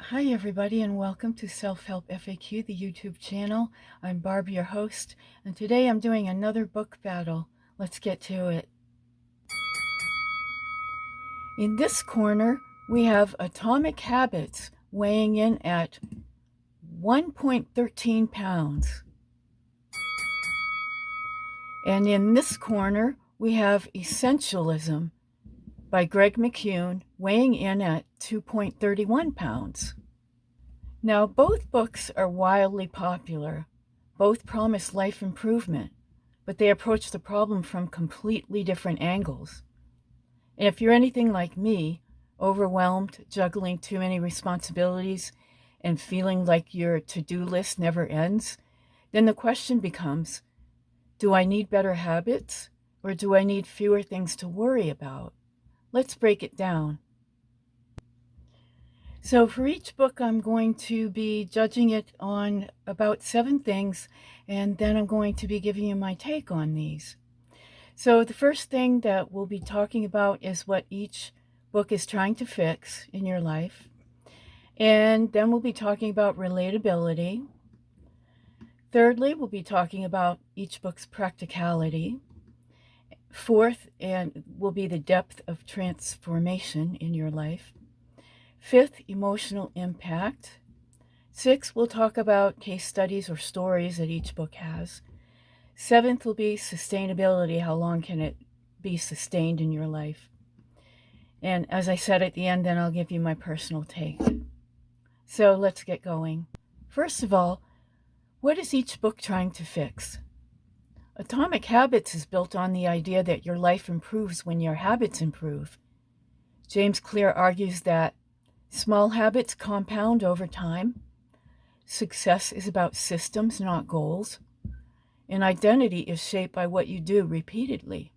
Hi, everybody, and welcome to Self-Help FAQ, the YouTube channel. I'm Barb, your host, and today I'm doing another book battle. Let's get to it. In this corner, we have Atomic Habits weighing in at 1.13 pounds. And in this corner, we have Essentialism by Greg McKeown weighing in at 2.31 pounds. Now, both books are wildly popular. Both promise life improvement, but they approach the problem from completely different angles. And if you're anything like me, overwhelmed, juggling too many responsibilities, and feeling like your to-do list never ends, then the question becomes, do I need better habits, or do I need fewer things to worry about? Let's break it down. So for each book, I'm going to be judging it on about 7 things, and then I'm going to be giving you my take on these. So the first thing that we'll be talking about is what each book is trying to fix in your life. And then we'll be talking about relatability. Thirdly, we'll be talking about each book's practicality. Fourth, and will be the depth of transformation in your life. Fifth, emotional impact. Sixth, we'll talk about case studies or stories that each book has. Seventh will be sustainability. How long can it be sustained in your life? And as I said at the end, then I'll give you my personal take. So let's get going. First of all, what is each book trying to fix? Atomic Habits is built on the idea that your life improves when your habits improve. James Clear argues that small habits compound over time. Success is about systems, not goals. And identity is shaped by what you do repeatedly.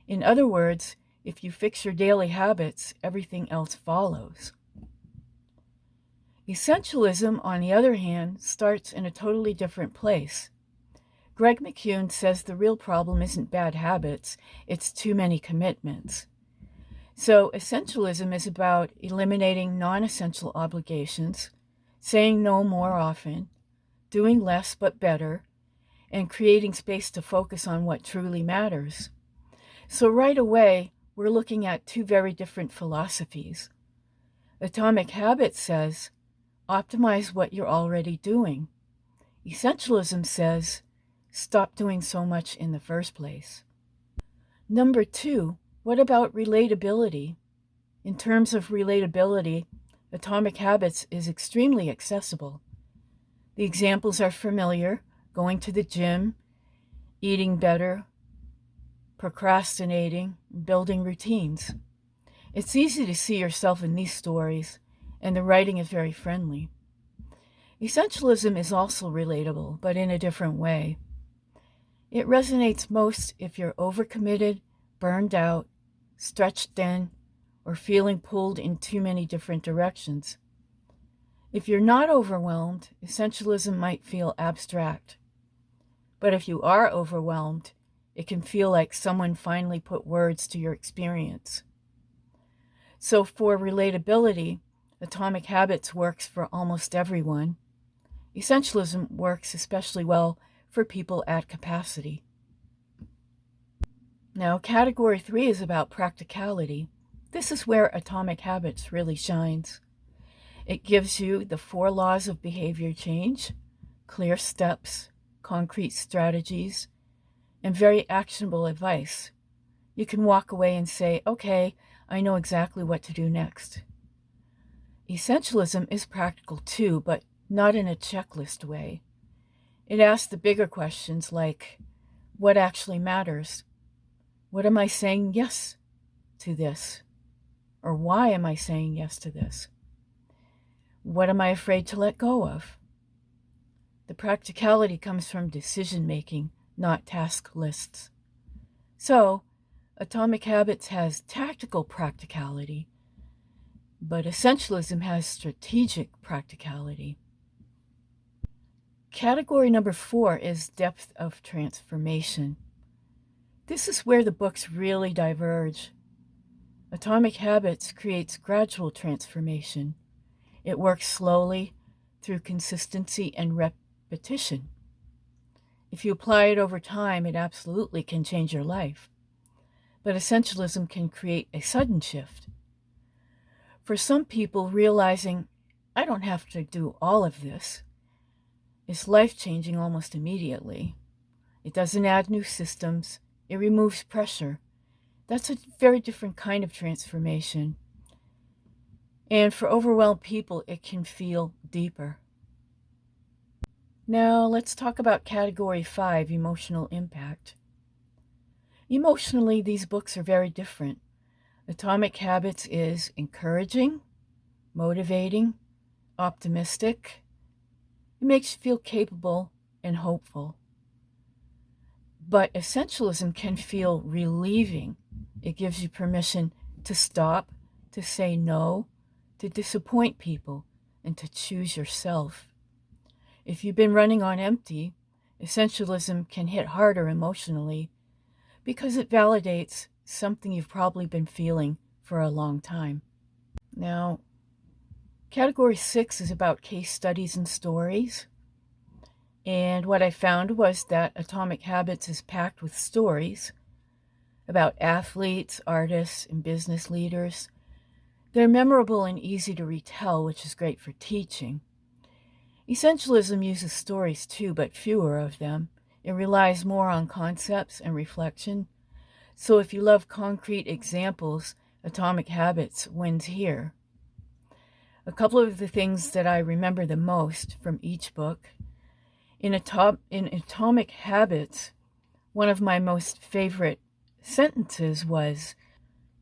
In other words, if you fix your daily habits, everything else follows. Essentialism, on the other hand, starts in a totally different place. Greg McKeown says the real problem isn't bad habits, it's too many commitments. So essentialism is about eliminating non-essential obligations, saying no more often, doing less but better, and creating space to focus on what truly matters. So right away, we're looking at two very different philosophies. Atomic Habits says, optimize what you're already doing. Essentialism says, stop doing so much in the first place. Number 2, what about relatability? In terms of relatability, Atomic Habits is extremely accessible. The examples are familiar: going to the gym, eating better, procrastinating, building routines. It's easy to see yourself in these stories, and the writing is very friendly. Essentialism is also relatable, but in a different way. It resonates most if you're overcommitted, burned out, stretched thin, or feeling pulled in too many different directions. If you're not overwhelmed, essentialism might feel abstract. But if you are overwhelmed, it can feel like someone finally put words to your experience. So for relatability, Atomic Habits works for almost everyone. Essentialism works especially well for people at capacity. Now, category 3 is about practicality. This is where Atomic Habits really shines. It gives you the 4 laws of behavior change, clear steps, concrete strategies, and very actionable advice. You can walk away and say, okay, I know exactly what to do next. Essentialism is practical too, but not in a checklist way. It asks the bigger questions like, what actually matters? What am I saying yes to this? Or why am I saying yes to this? What am I afraid to let go of? The practicality comes from decision making, not task lists. So, Atomic Habits has tactical practicality, but essentialism has strategic practicality. Category number 4 is depth of transformation. This is where the books really diverge. Atomic Habits creates gradual transformation. It works slowly through consistency and repetition. If you apply it over time, it absolutely can change your life. But essentialism can create a sudden shift. For some people, realizing, I don't have to do all of this, is life-changing almost immediately. It doesn't add new systems. It removes pressure. That's a very different kind of transformation. And for overwhelmed people, it can feel deeper. Now, let's talk about category 5, emotional impact. Emotionally, these books are very different. Atomic Habits is encouraging, motivating, optimistic. It makes you feel capable and hopeful. But Essentialism can feel relieving. It gives you permission to stop, to say no, to disappoint people, and to choose yourself. If you've been running on empty, Essentialism can hit harder emotionally because it validates something you've probably been feeling for a long time. Now, category 6 is about case studies and stories. And what I found was that Atomic Habits is packed with stories about athletes, artists, and business leaders. They're memorable and easy to retell, which is great for teaching. Essentialism uses stories too, but fewer of them. It relies more on concepts and reflection. So if you love concrete examples, Atomic Habits wins here. A couple of the things that I remember the most from each book. In Atomic Habits, one of my most favorite sentences was,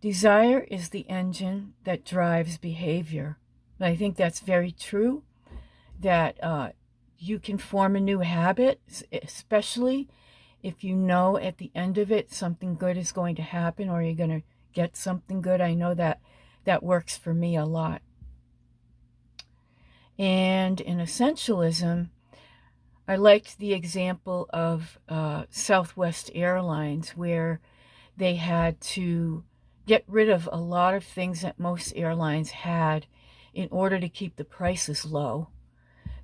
"Desire is the engine that drives behavior." And I think that's very true, that you can form a new habit, especially if you know at the end of it something good is going to happen or you're going to get something good. I know that that works for me a lot. And in Essentialism, I liked the example of Southwest Airlines, where they had to get rid of a lot of things that most airlines had in order to keep the prices low.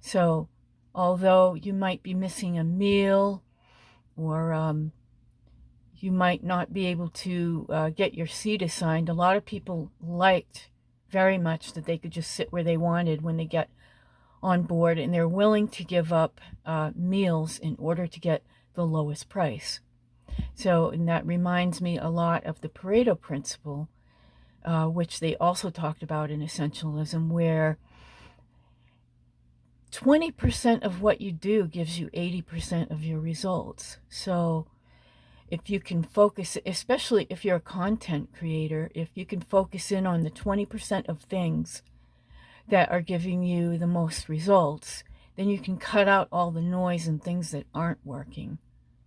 So although you might be missing a meal, or you might not be able to get your seat assigned, a lot of people liked very much that they could just sit where they wanted when they get on board, and they're willing to give up meals in order to get the lowest price. So, and that reminds me a lot of the Pareto principle, which they also talked about in Essentialism, where 20% of what you do gives you 80% of your results. So if you can focus, especially if you're a content creator, if you can focus in on the 20% of things that are giving you the most results, then you can cut out all the noise and things that aren't working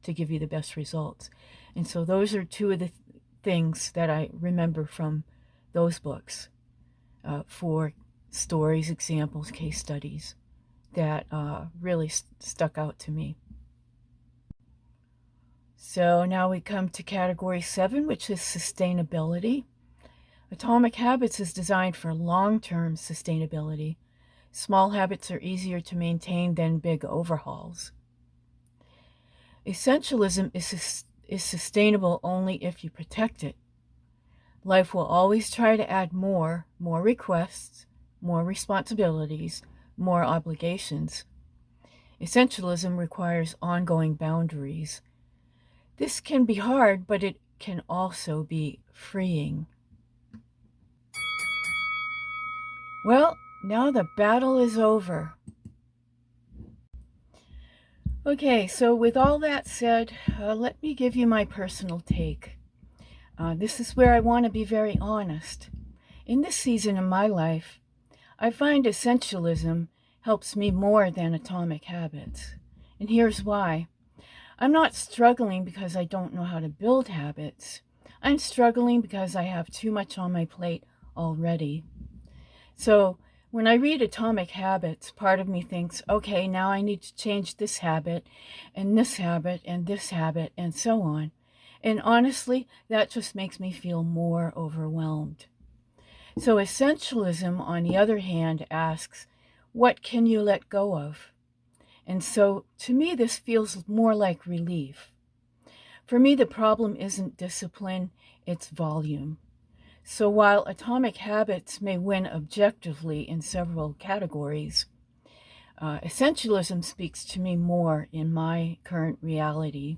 to give you the best results. And so those are two of the things that I remember from those books for stories, examples, case studies that really stuck out to me. So now we come to category 7, which is sustainability. Atomic Habits is designed for long-term sustainability. Small habits are easier to maintain than big overhauls. Essentialism is sustainable only if you protect it. Life will always try to add more requests, more responsibilities, more obligations. Essentialism requires ongoing boundaries. This can be hard, but it can also be freeing. Well, now the battle is over. Okay, so with all that said, let me give you my personal take. This is where I want to be very honest. In this season of my life, I find Essentialism helps me more than Atomic Habits. And here's why. I'm not struggling because I don't know how to build habits. I'm struggling because I have too much on my plate already. So when I read Atomic Habits, part of me thinks, okay, now I need to change this habit, and this habit, and this habit, and so on. And honestly, that just makes me feel more overwhelmed. So essentialism, on the other hand, asks, what can you let go of? And so to me, this feels more like relief. For me, the problem isn't discipline, it's volume. So while atomic habits may win objectively in several categories, essentialism speaks to me more in my current reality.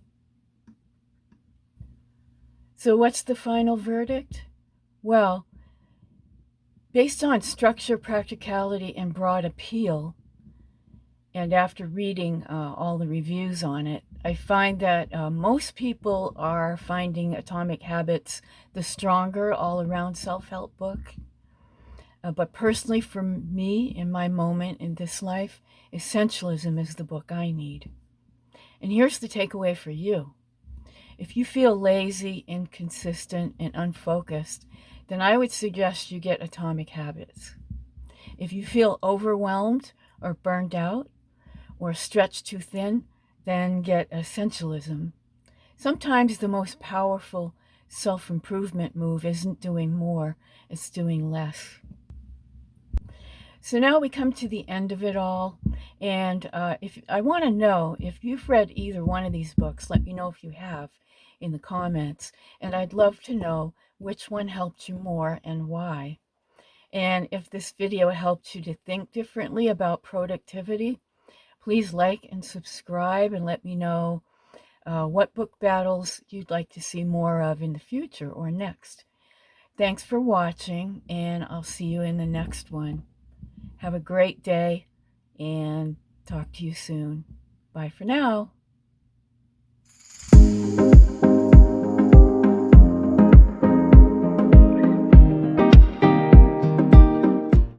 So what's the final verdict? Well, based on structure, practicality, and broad appeal, and after reading all the reviews on it, I find that most people are finding Atomic Habits the stronger all-around self-help book. But personally, for me, in my moment in this life, Essentialism is the book I need. And here's the takeaway for you. If you feel lazy, inconsistent, and unfocused, then I would suggest you get Atomic Habits. If you feel overwhelmed or burned out or stretched too thin, then get Essentialism. Sometimes the most powerful self-improvement move isn't doing more, it's doing less. So now we come to the end of it all, and if I want to know if you've read either one of these books, let me know if you have in the comments, and I'd love to know which one helped you more and why. And if this video helped you to think differently about productivity, please like and subscribe and let me know what book battles you'd like to see more of in the future or next. Thanks for watching, and I'll see you in the next one. Have a great day, and talk to you soon. Bye for now.